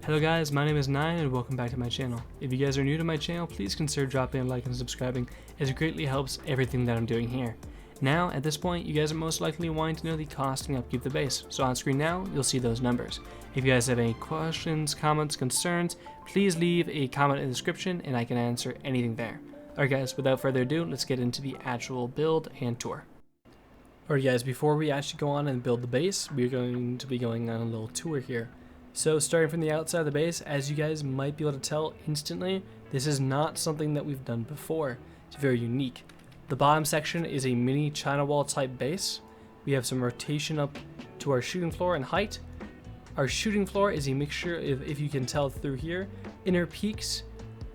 Hello guys, my name is Nine and welcome back to my channel. If you guys are new to my channel, please consider dropping a like and subscribing as it greatly helps everything that I'm doing here. Now, at this point, you guys are most likely wanting to know the cost and upkeep the base, so on screen now, you'll see those numbers. If you guys have any questions, comments, concerns, please leave a comment in the description and I can answer anything there. Alright guys, without further ado, let's get into the actual build and tour. Alright guys, before we actually go on and build the base, we're going to be going on a little tour here. So starting from the outside of the base, as you guys might be able to tell instantly, this is not something that we've done before. It's very unique. The bottom section is a mini China wall type base. We have some rotation up to our shooting floor and height. Our shooting floor is a mixture of, if you can tell through here, inner peaks,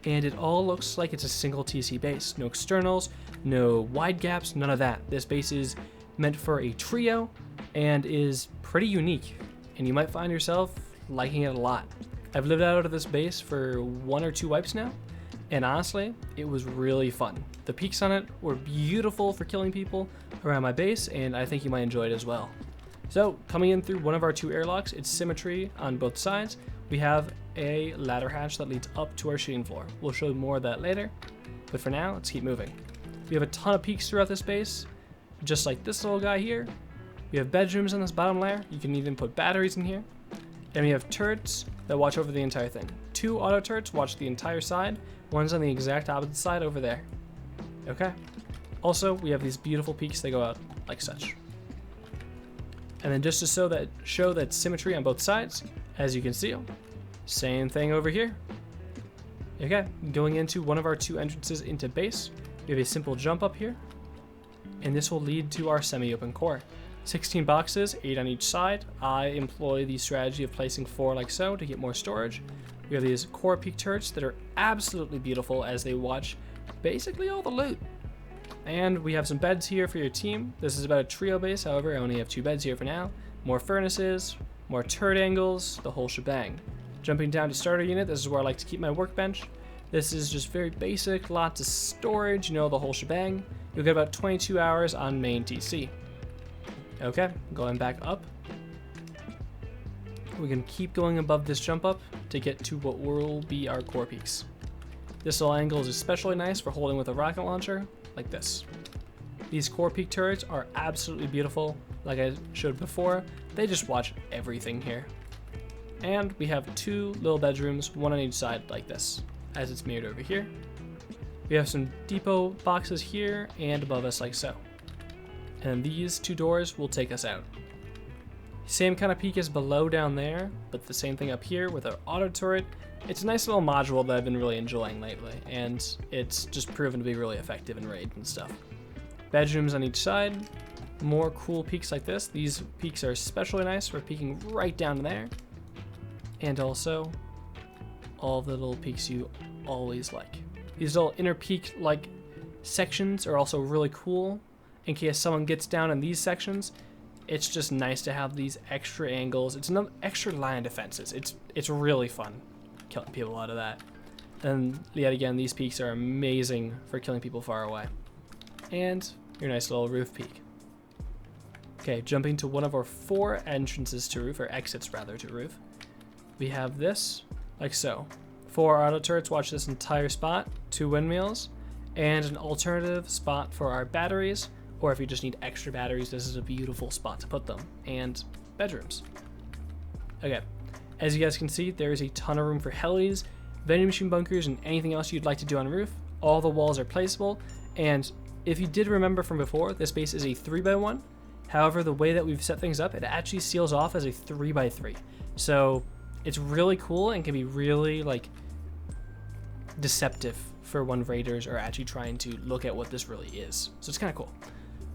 and it all looks like it's a single TC base. No externals, no wide gaps, none of that. This base is meant for a trio and is pretty unique, and you might find yourself liking it a lot. I've lived out of this base for 1 or 2 wipes now, and honestly, it was really fun. The peaks on it were beautiful for killing people around my base, and I think you might enjoy it as well. So, coming in through one of our 2 airlocks, it's symmetry on both sides. We have a ladder hatch that leads up to our shooting floor. We'll show more of that later, but for now, let's keep moving. We have a ton of peaks throughout this base, just like this little guy here. We have bedrooms on this bottom layer. You can even put batteries in here. And we have turrets that watch over the entire thing. 2 auto turrets watch the entire side. One's on the exact opposite side over there. Okay. Also, we have these beautiful peaks that go out like such. And then just to show that symmetry on both sides, as you can see, same thing over here. Okay, going into one of our 2 entrances into base, we have a simple jump up here, and this will lead to our semi-open core. 16 boxes, 8 on each side. I employ the strategy of placing 4 like so to get more storage. We have these core peak turrets that are absolutely beautiful as they watch basically all the loot. And we have some beds here for your team. This is about a trio base, however I only have 2 beds here for now. More furnaces, more turret angles, the whole shebang. Jumping down to starter unit, this is where I like to keep my workbench. This is just very basic, lots of storage, you know, the whole shebang. You'll get about 22 hours on main TC. Okay, going back up. We can keep going above this jump up to get to what will be our core peaks. This little angle is especially nice for holding with a rocket launcher, like this. These core peak turrets are absolutely beautiful. Like I showed before, they just watch everything here. And we have 2 little bedrooms, 1 on each side like this, as it's mirrored over here. We have some depot boxes here and above us like so. And these 2 doors will take us out. Same kind of peak as below down there, but the same thing up here with our auto turret. It's a nice little module that I've been really enjoying lately, and it's just proven to be really effective in raid and stuff. Bedrooms on each side, more cool peaks like this. These peaks are especially nice for peeking right down there. And also, all the little peaks you always like. These little inner peak like sections are also really cool. In case someone gets down in these sections, it's just nice to have these extra angles. It's another extra line of defenses. It's really fun killing people out of that. And yet again, these peaks are amazing for killing people far away. And your nice little roof peak. Okay, jumping to one of our 4 entrances to roof, or exits rather to roof. We have this, like so. 4 auto turrets watch this entire spot, 2 windmills, and an alternative spot for our batteries. Or if you just need extra batteries, this is a beautiful spot to put them. And bedrooms. Okay, as you guys can see, there is a ton of room for helis, vending machine bunkers, and anything else you'd like to do on the roof. All the walls are placeable, and if you did remember from before, this base is a 3x1. However, the way that we've set things up, it actually seals off as a 3x3. So it's really cool and can be really like deceptive for when raiders are actually trying to look at what this really is. So it's kind of cool.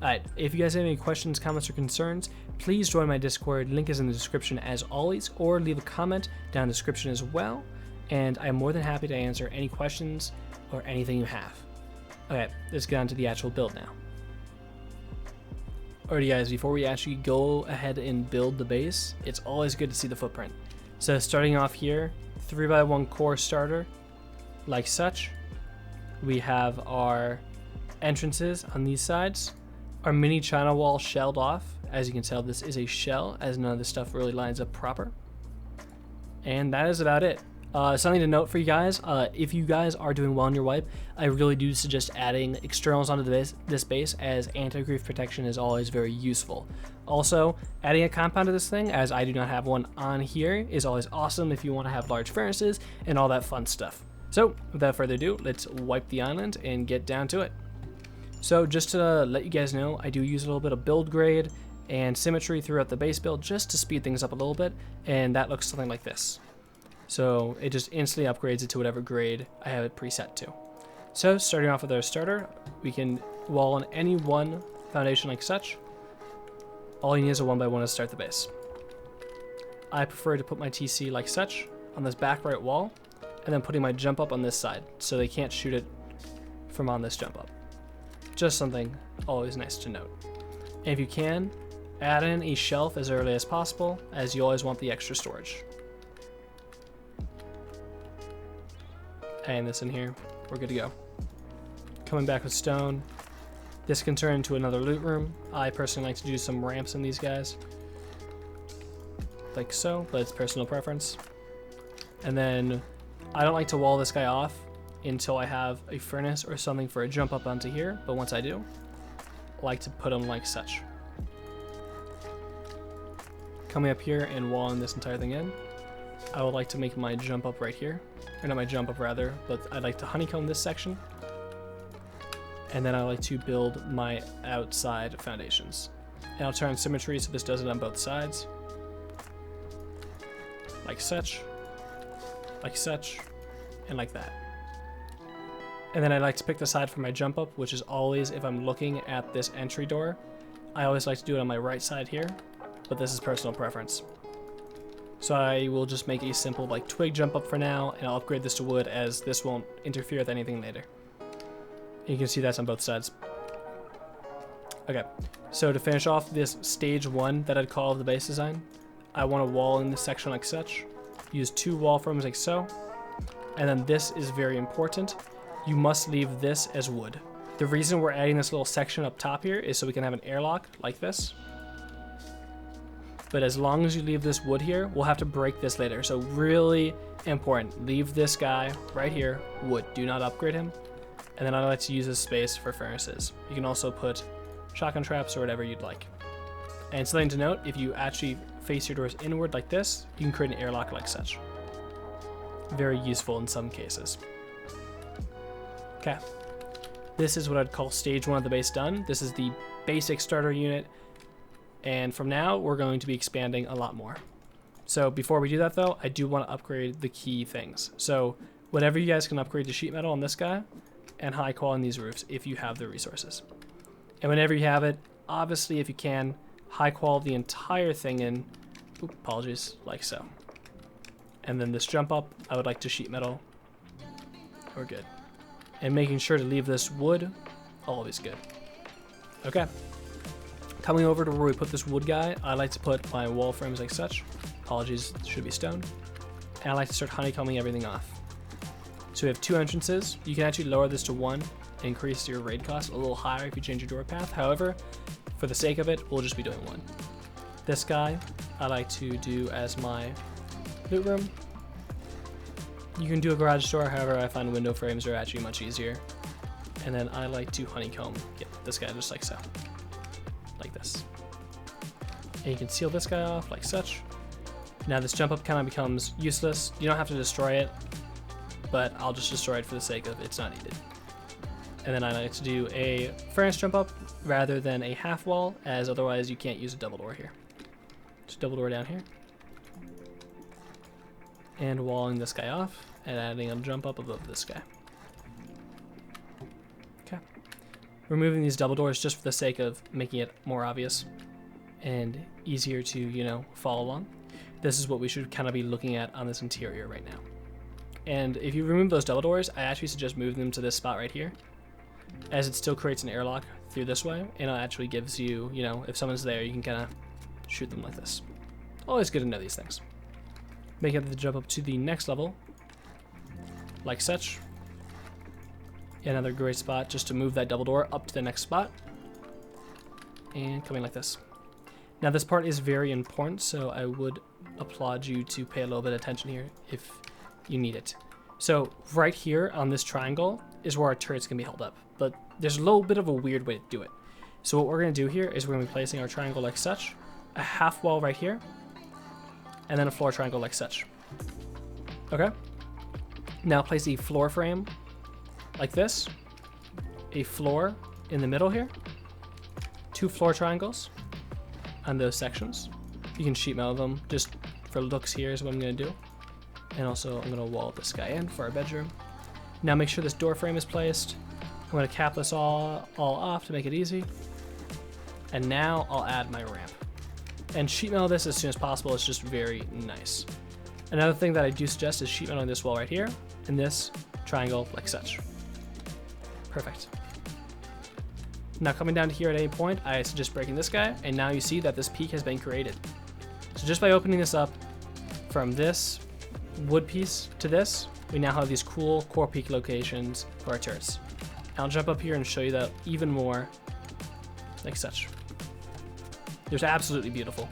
Alright, if you guys have any questions, comments, or concerns, please join my Discord. Link is in the description as always, or leave a comment down in the description as well, and I'm more than happy to answer any questions or anything you have. Okay, let's get on to the actual build now. Alrighty guys, before we actually go ahead and build the base, it's always good to see the footprint. So starting off here, 3x1 core starter, like such. We have our entrances on these sides. Our mini China wall shelled off. As you can tell, this is a shell, as none of this stuff really lines up proper. And that is about it. Something to note for you guys, if you guys are doing well on your wipe, I really do suggest adding externals onto this base, as anti-grief protection is always very useful. Also, adding a compound to this thing, as I do not have one on here, is always awesome if you want to have large furnaces and all that fun stuff. So, without further ado, let's wipe the island and get down to it. So, just to let you guys know, I do use a little bit of build grade and symmetry throughout the base build just to speed things up a little bit, and that looks something like this. So it just instantly upgrades it to whatever grade I have it preset to. So starting off with our starter, we can wall on any one foundation like such. All you need is a 1x1 to start the base. I prefer to put my TC like such on this back right wall, and then putting my jump up on this side so they can't shoot it from on this jump up. Just something always nice to note. And if you can, add in a shelf as early as possible, as you always want the extra storage. And this in here, we're good to go. Coming back with stone. This can turn into another loot room. I personally like to do some ramps in these guys, like so, but it's personal preference. And then I don't like to wall this guy off until I have a furnace or something for a jump up onto here, but once I do, I like to put them like such. Coming up here and walling this entire thing in, I would like to make my jump up right here. Or not my jump up rather, but I'd like to honeycomb this section. And then I like to build my outside foundations. And I'll turn symmetry so this does it on both sides. Like such, and like that. And then I like to pick the side for my jump up, which is always, if I'm looking at this entry door, I always like to do it on my right side here, but this is personal preference. So I will just make a simple like twig jump up for now, and I'll upgrade this to wood as this won't interfere with anything later. And you can see that's on both sides. Okay, so to finish off this stage 1 that I'd call of the base design, I want to wall in this section like such. Use 2 wall frames like so. And then this is very important. You must leave this as wood. The reason we're adding this little section up top here is so we can have an airlock like this. But as long as you leave this wood here, we'll have to break this later. So really important, leave this guy right here, wood. Do not upgrade him. And then I like to use this space for furnaces. You can also put shotgun traps or whatever you'd like. And something to note, if you actually face your doors inward like this, you can create an airlock like such. Very useful in some cases. Okay, this is what I'd call stage 1 of the base done. This is the basic starter unit. And from now, we're going to be expanding a lot more. So before we do that though, I do want to upgrade the key things. So whatever you guys can upgrade to sheet metal on this guy, and high qual on these roofs if you have the resources. And whenever you have it, obviously if you can, high qual the entire thing in, apologies, like so. And then this jump up, I would like to sheet metal. We're good. And making sure to leave this wood, always good. Okay. Coming over to where we put this wood guy, I like to put my wall frames like such. Apologies, should be stone. And I like to start honeycombing everything off. So we have 2 entrances. You can actually lower this to 1, increase your raid cost a little higher if you change your door path. However, for the sake of it, we'll just be doing 1. This guy, I like to do as my loot room. You can do a garage door, however, I find window frames are actually much easier. And then I like to honeycomb this guy just like so. Like this. And you can seal this guy off like such. Now this jump up kind of becomes useless. You don't have to destroy it, but I'll just destroy it for the sake of it's not needed. And then I like to do a furnace jump up rather than a half wall, as otherwise you can't use a double door here. Just double door down here. And walling this guy off and adding a jump up above this guy. Okay. Removing these double doors just for the sake of making it more obvious and easier to, you know, follow along. This is what we should kind of be looking at on this interior right now. And if you remove those double doors, I actually suggest moving them to this spot right here, as it still creates an airlock through this way, and it actually gives you, you know, if someone's there, you can kind of shoot them like this. Always good to know these things. Making the jump up to the next level, like such. Another great spot just to move that double door up to the next spot, and coming like this. Now this part is very important, so I would applaud you to pay a little bit of attention here if you need it. So right here on this triangle is where our turret's gonna be held up, but there's a little bit of a weird way to do it. So what we're gonna do here is we're gonna be placing our triangle like such, a half wall right here, and then a floor triangle like such. Okay? Now place a floor frame like this, a floor in the middle here, 2 floor triangles on those sections. You can sheet metal them just for looks. Here is what I'm going to do. And also I'm going to wall this guy in for our bedroom. Now make sure this door frame is placed. I'm going to cap this all off to make it easy. And now I'll add my ramp. And sheet metal this as soon as possible. It's just very nice. Another thing that I do suggest is sheet metal this wall right here and this triangle like such. Perfect. Now coming down to here at any point, I suggest breaking this guy, and now you see that this peak has been created. So just by opening this up from this wood piece to this, we now have these cool core peak locations for our turrets. I'll jump up here and show you that even more, like such. They're absolutely beautiful.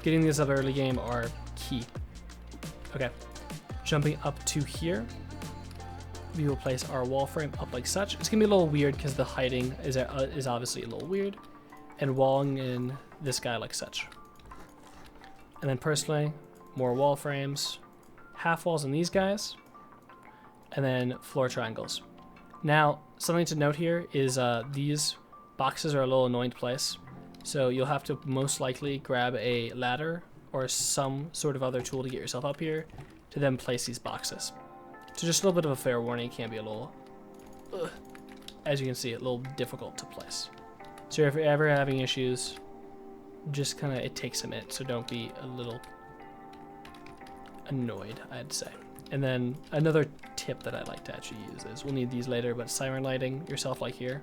Getting these up early game are key. Okay, jumping up to here, we will place our wall frame up like such. It's gonna be a little weird because the heighting is obviously a little weird, and walling in this guy like such. And then personally, more wall frames, half walls in these guys, and then floor triangles. Now, something to note here is these boxes are a little annoying to place, so you'll have to most likely grab a ladder or some sort of other tool to get yourself up here to then place these boxes. So just a little bit of a fair warning, it can be a little, as you can see, a little difficult to place. So if you're ever having issues, just kind of, it takes a minute, so don't be a little annoyed, I'd say. And then another tip that I like to actually use is, we'll need these later, but siren lighting yourself like here,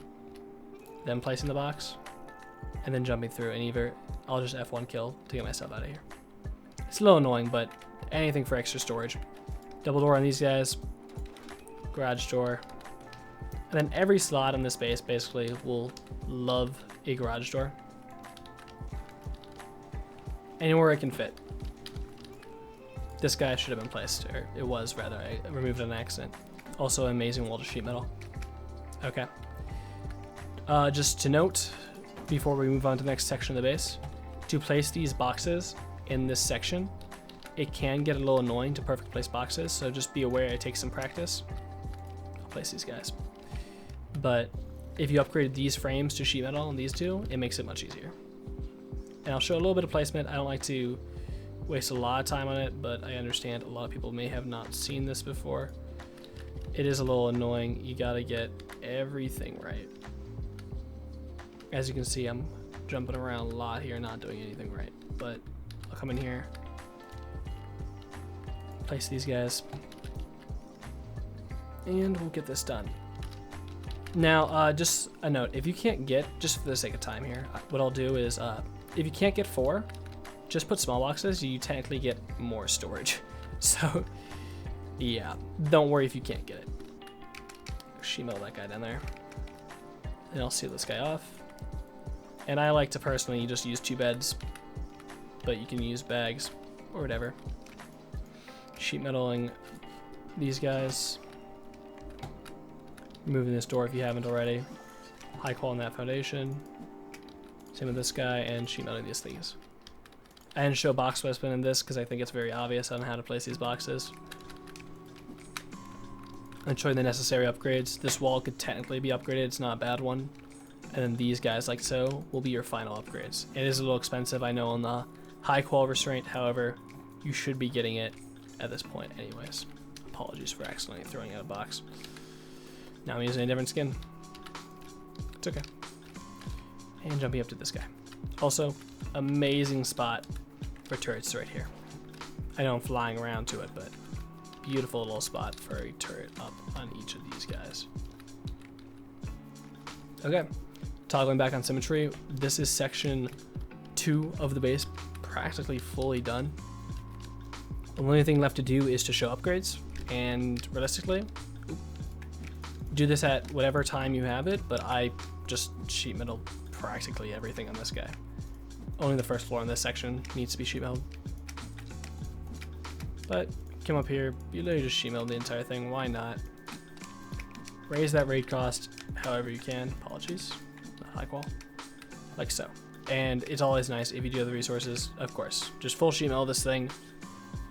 then placing the box, and then jumping through, and either I'll just F1 kill to get myself out of here. It's a little annoying, but anything for extra storage. Double door on these guys, garage door, and then every slot in this base basically will love a garage door. Anywhere it can fit. This guy should have been placed, or it was rather, I removed it on accident. Also amazing wall to sheet metal. Okay. Just to note, before we move on to the next section of the base, to place these boxes in this section, it can get a little annoying to perfect place boxes, so just be aware it takes some practice. I'll place these guys. But if you upgrade these frames to sheet metal and these two, it makes it much easier. And I'll show a little bit of placement. I don't like to waste a lot of time on it, but I understand a lot of people may have not seen this before. It is a little annoying. You gotta get everything right. As you can see, I'm jumping around a lot here, not doing anything right, but I'll come in here, place these guys, and we'll get this done. Now, just a note, if you can't get, just for the sake of time here, what I'll do is, if you can't get 4, just put small boxes, you technically get more storage. So, yeah, don't worry if you can't get it. Sheet metal that guy down there. And I'll seal this guy off. And I like to personally just use 2 beds, but you can use bags or whatever. Sheet metaling these guys. Removing this door if you haven't already. High qual in that foundation. Same with this guy, and sheet metaling these things. I didn't show box placement in this because I think it's very obvious on how to place these boxes. And showing the necessary upgrades. This wall could technically be upgraded, it's not a bad one. And then these guys, like so, will be your final upgrades. It is a little expensive, I know, on the high qual restraint. However, you should be getting it at this point anyways. Apologies for accidentally throwing out a box. Now I'm using a different skin. It's okay. And jumping up to this guy. Also, amazing spot for turrets right here. I know I'm flying around to it, but beautiful little spot for a turret up on each of these guys. Okay. Toggling back on symmetry, this is section 2 of the base, practically fully done. The only thing left to do is to show upgrades, and realistically, do this at whatever time you have it, but I just sheet metal practically everything on this guy. Only the first floor in this section needs to be sheet metal. But come up here, you literally just sheet metal the entire thing. Why not? Raise that raid cost however you can. Apologies, not high qual. Like so. And it's always nice if you do have the resources, of course. Just full sheet metal this thing.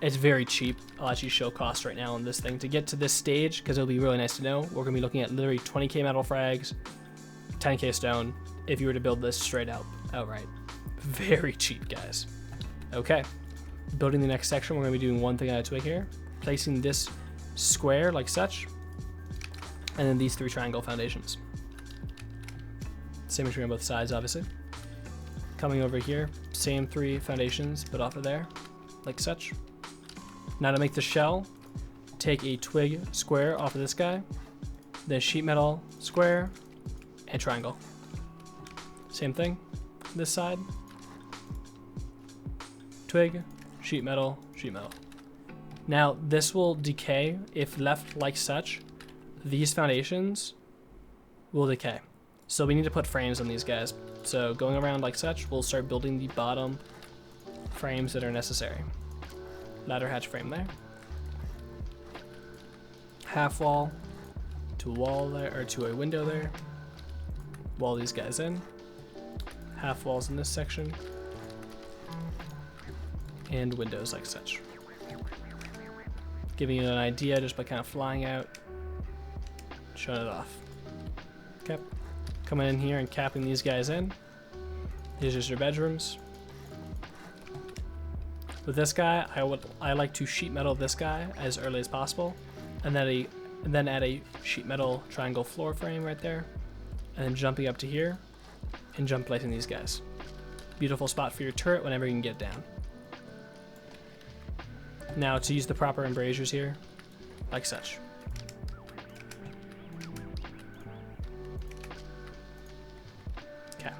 It's very cheap. I'll actually show cost right now on this thing. To get to this stage, because it'll be really nice to know, we're going to be looking at literally 20k metal frags, 10k stone, if you were to build this straight out outright. Very cheap, guys. Okay. Building the next section, we're going to be doing one thing at a twig here. Placing this square like such, and then these 3 triangle foundations. Symmetry on both sides, obviously. Coming over here, same 3 foundations, but off of there, like such. Now to make the shell, take a twig square off of this guy, then sheet metal square, and triangle. Same thing, this side. Twig, sheet metal, sheet metal. Now this will decay if left like such. These foundations will decay. So we need to put frames on these guys. So going around like such, we'll start building the bottom frames that are necessary. Ladder hatch frame there. Half wall to a wall there, or to a window there. Wall these guys in. Half walls in this section. And windows like such. Giving you an idea just by kind of flying out, showing it off. Okay. Coming in here and capping these guys in. These are your bedrooms. With this guy, I like to sheet metal this guy as early as possible, and then add a sheet metal triangle floor frame right there, and then jumping up to here and jump placing these guys. Beautiful spot for your turret whenever you can get down. Now to use the proper embrasures here, like such. Okay.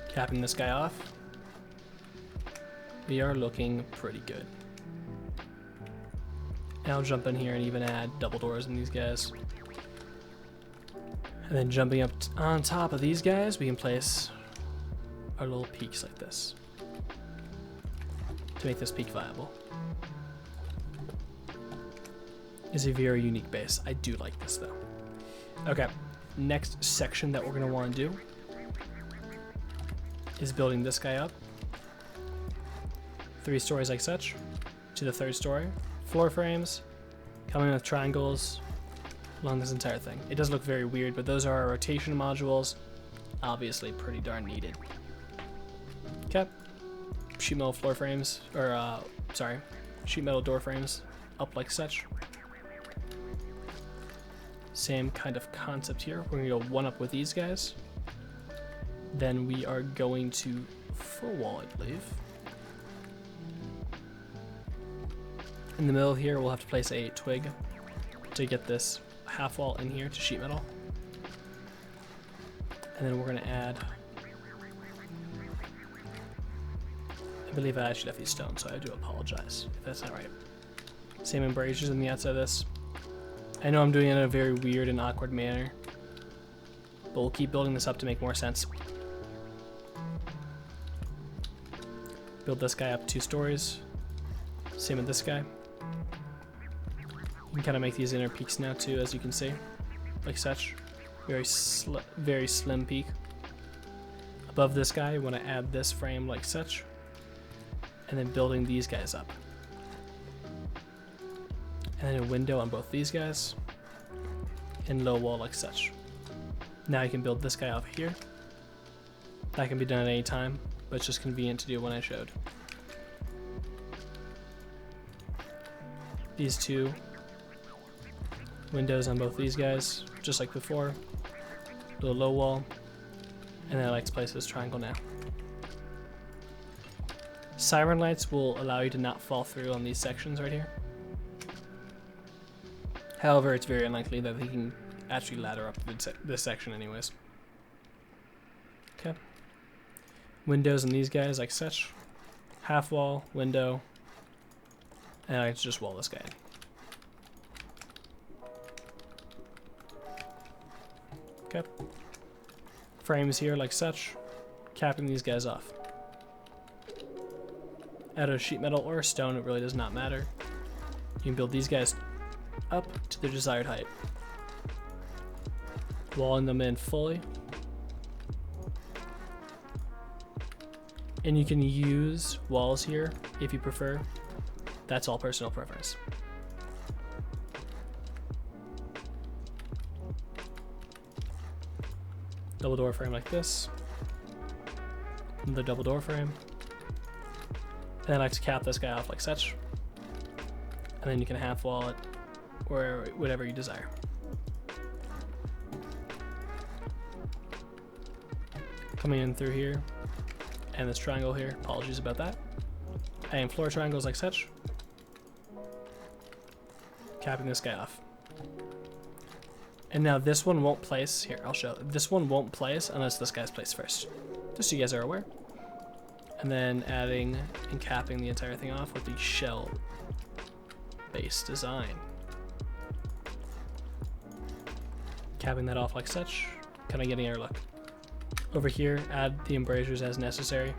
Capping this guy off. We are looking pretty good. Now I'll jump in here and even add double doors in these guys. And then jumping up on top of these guys, we can place our little peaks like this to make this peak viable. It's a very unique base. I do like this though. Okay, next section that we're gonna want to do is building this guy up. 3 stories like such to the 3rd story. Floor frames coming with triangles along this entire thing. It does look very weird, but those are our rotation modules. Obviously pretty darn needed. Okay. Sheet metal floor frames, or sheet metal door frames up like such. Same kind of concept here. We're gonna go one up with these guys. Then we are going to full wall, I believe. In the middle here, we'll have to place a twig to get this half wall in here to sheet metal. And then we're gonna add, I believe I actually left these stones, so I do apologize if that's not right. Same embrasures on the outside of this. I know I'm doing it in a very weird and awkward manner, but we'll keep building this up to make more sense. Build this guy up 2 stories. Same with this guy. You can kind of make these inner peaks now too, as you can see, like such. Very slim peak. Above this guy, you want to add this frame like such, and then building these guys up. And then a window on both these guys, and low wall like such. Now you can build this guy off here. That can be done at any time, but it's just convenient to do when I showed. These 2 windows on both these guys, just like before. Do a low wall, and then I like to place this triangle now. Siren lights will allow you to not fall through on these sections right here. However, it's very unlikely that they can actually ladder up this section anyways. Okay. Windows on these guys like such. Half wall, window, and I just wall this guy in. Okay. Frames here like such. capping these guys off. Out of sheet metal or stone, it really does not matter. You can build these guys up to their desired height. Walling them in fully. And you can use walls here if you prefer. That's all personal preference. Double door frame like this. Another double door frame. And then I like to cap this guy off like such. And then you can half wall it or whatever you desire. Coming in through here and this triangle here, apologies about that. Adding floor triangles like such. Capping this guy off. And now this one won't place, here I'll show, this one won't place unless this guy's placed first. Just so you guys are aware. And then adding and capping the entire thing off with the shell base design. Capping that off like such, kind of getting our look. Over here, add the embrasures as necessary.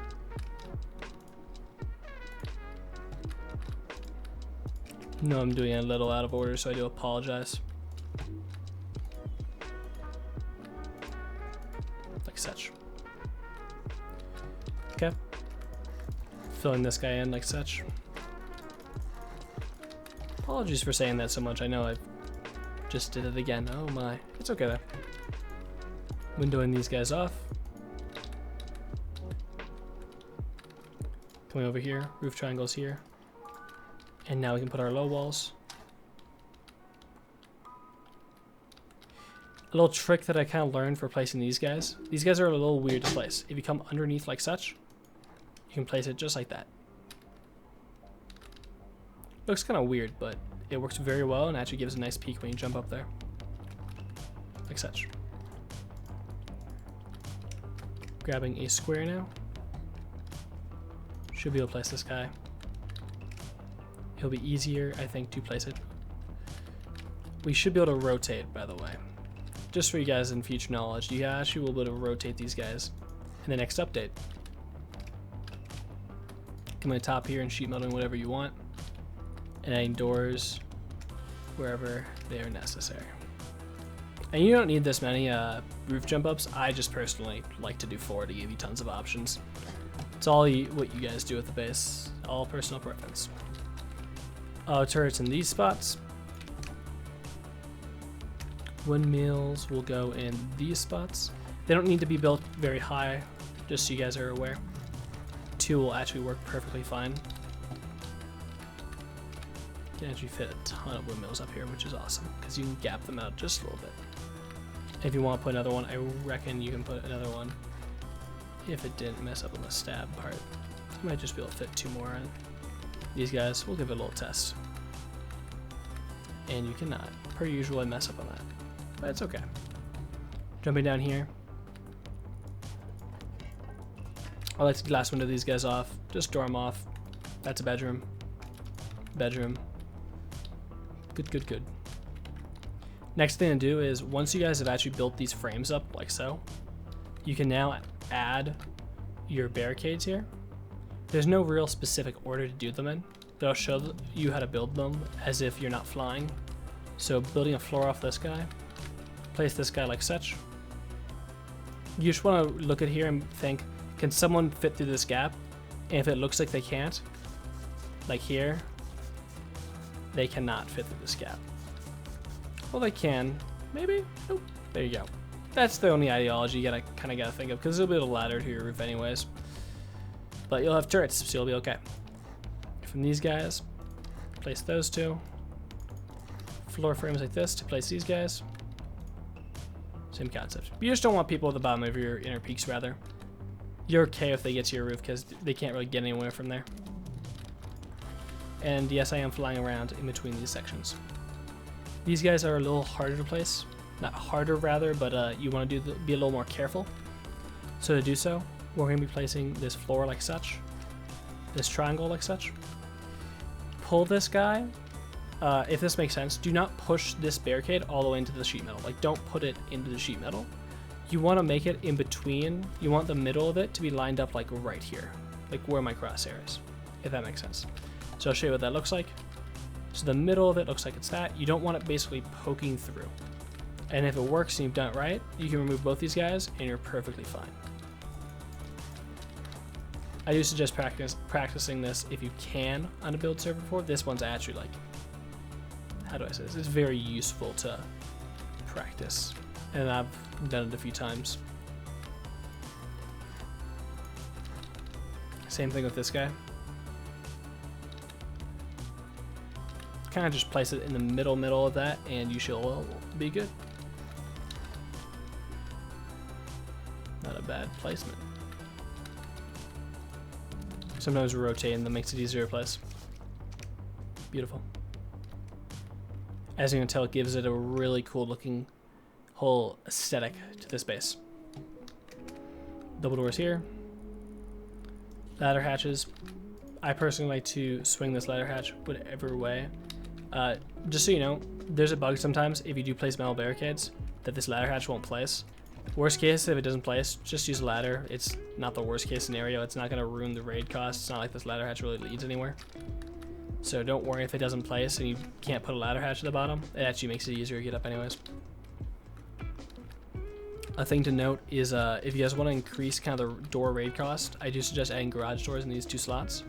No, I'm doing it a little out of order, so I do apologize. Like such. Okay. Filling this guy in like such. Apologies for saying that so much. I know I just did it again. Oh my. It's okay though. Windowing these guys off. Coming over here. Roof triangles here. And now we can put our low walls. A little trick that I kind of learned for placing these guys. These guys are a little weird to place. If you come underneath like such, you can place it just like that. Looks kind of weird, but it works very well and actually gives a nice peek when you jump up there. Like such. Grabbing a square now. Should be able to place this guy. It'll be easier, I think, to place it. We should be able to rotate, by the way. Just for you guys in future knowledge, you actually will be able to rotate these guys in the next update. Come on the top here and sheet metal whatever you want. And adding doors wherever they are necessary. And you don't need this many roof jump ups. I just personally like to do 4 to give you tons of options. It's all what you guys do with the base. All personal preference. Turrets in these spots. Windmills will go in these spots. They don't need to be built very high, just so you guys are aware. 2 will actually work perfectly fine. You can actually fit a ton of windmills up here, which is awesome, because you can gap them out just a little bit. If you want to put another one, I reckon you can put another one if it didn't mess up on the stab part. You might just be able to fit 2 more in. These guys, we'll give it a little test. And you cannot, per usual, I mess up on that. But it's okay. Jumping down here. I like to glass window these guys off. Just door them off. That's a bedroom. Bedroom. Good, good, good. Next thing to do is, once you guys have actually built these frames up like so, you can now add your barricades here. There's no real specific order to do them in, but I'll show you how to build them as if you're not flying. So building a floor off this guy, place this guy like such. You just want to look at here and think, can someone fit through this gap? And if it looks like they can't, like here, they cannot fit through this gap. Well, they can, maybe, nope, there you go. That's the only ideology you kind of gotta think of, because there'll be a ladder to your roof anyways. But you'll have turrets, so you'll be okay. From these guys, place those 2. Floor frames like this to place these guys. Same concept. You just don't want people at the bottom of your inner peaks, rather. You're okay if they get to your roof, because they can't really get anywhere from there. And yes, I am flying around in between these sections. These guys are a little harder to place. Not harder, rather, but you want to be a little more careful. So to do so, we're going to be placing this floor like such, this triangle like such. Pull this guy, if this makes sense. Do not push this barricade all the way into the sheet metal. Like, don't put it into the sheet metal. you want to make it in between. You want the middle of it to be lined up like right here, like where my crosshair is, if that makes sense. So I'll show you what that looks like. So the middle of it looks like it's that. You don't want it basically poking through. And if it works and you've done it right, you can remove both these guys and you're perfectly fine. I do suggest practicing this if you can on a build server before. This one's actually like, how do I say this? It's very useful to practice. And I've done it a few times. Same thing with this guy. Kind of just place it in the middle of that and you shall be good. Not a bad placement. Sometimes rotating that makes it easier to place. Beautiful. As you can tell, it gives it a really cool looking whole aesthetic to this base. Double doors here. Ladder hatches. I personally like to swing this ladder hatch whatever way. Just so you know, there's a bug sometimes if you do place metal barricades that this ladder hatch won't place. Worst case, if it doesn't place, just use a ladder. It's not the worst case scenario. It's not going to ruin the raid cost. It's not like this ladder hatch really leads anywhere. So don't worry if it doesn't place and you can't put a ladder hatch at the bottom. It actually makes it easier to get up anyways. A thing to note is if you guys want to increase kind of the door raid cost, I do suggest adding garage doors in these two slots.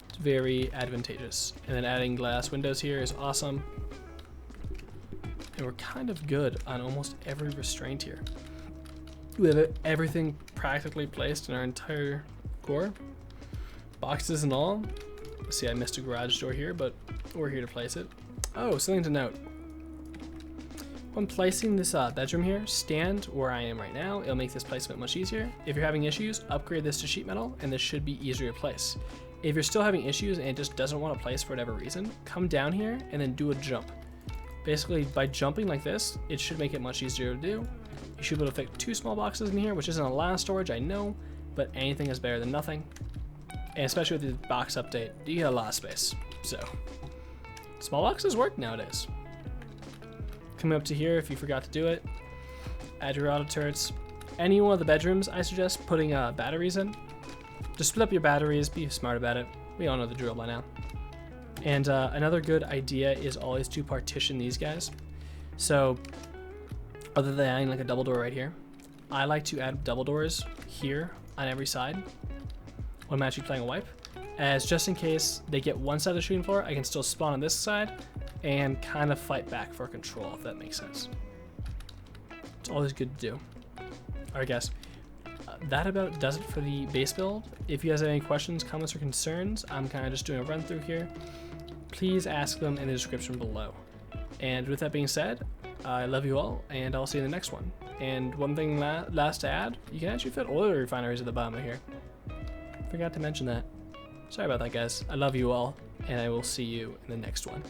It's very advantageous. And then adding glass windows here is awesome. And we're kind of good on almost every restraint here. We have everything practically placed in our entire core. Boxes and all. See, I missed a garage door here, but we're here to place it. Oh, something to note. When placing this bedroom here, stand where I am right now. It'll make this placement much easier. If you're having issues, upgrade this to sheet metal, and this should be easier to place. If you're still having issues and it just doesn't want to place for whatever reason, come down here and then do a jump. Basically, by jumping like this, it should make it much easier to do. You should be able to fit 2 small boxes in here, which isn't a lot of storage, I know, but anything is better than nothing. And especially with the box update, you get a lot of space. So, small boxes work nowadays. Coming up to here, if you forgot to do it, add your auto turrets. Any one of the bedrooms, I suggest putting batteries in. Just split up your batteries, be smart about it. We all know the drill by now. And another good idea is always to partition these guys. So, other than adding like a double door right here, I like to add double doors here on every side when I'm actually playing a wipe, as just in case they get one side of the shooting floor, I can still spawn on this side and kind of fight back for control, if that makes sense. It's always good to do. Alright guys, that about does it for the base build. If you guys have any questions, comments, or concerns, I'm kind of just doing a run through here. Please ask them in the description below. And with that being said, I love you all, and I'll see you in the next one. And one thing last to add, you can actually fit oil refineries at the bottom of here. Forgot to mention that. Sorry about that, guys. I love you all, and I will see you in the next one.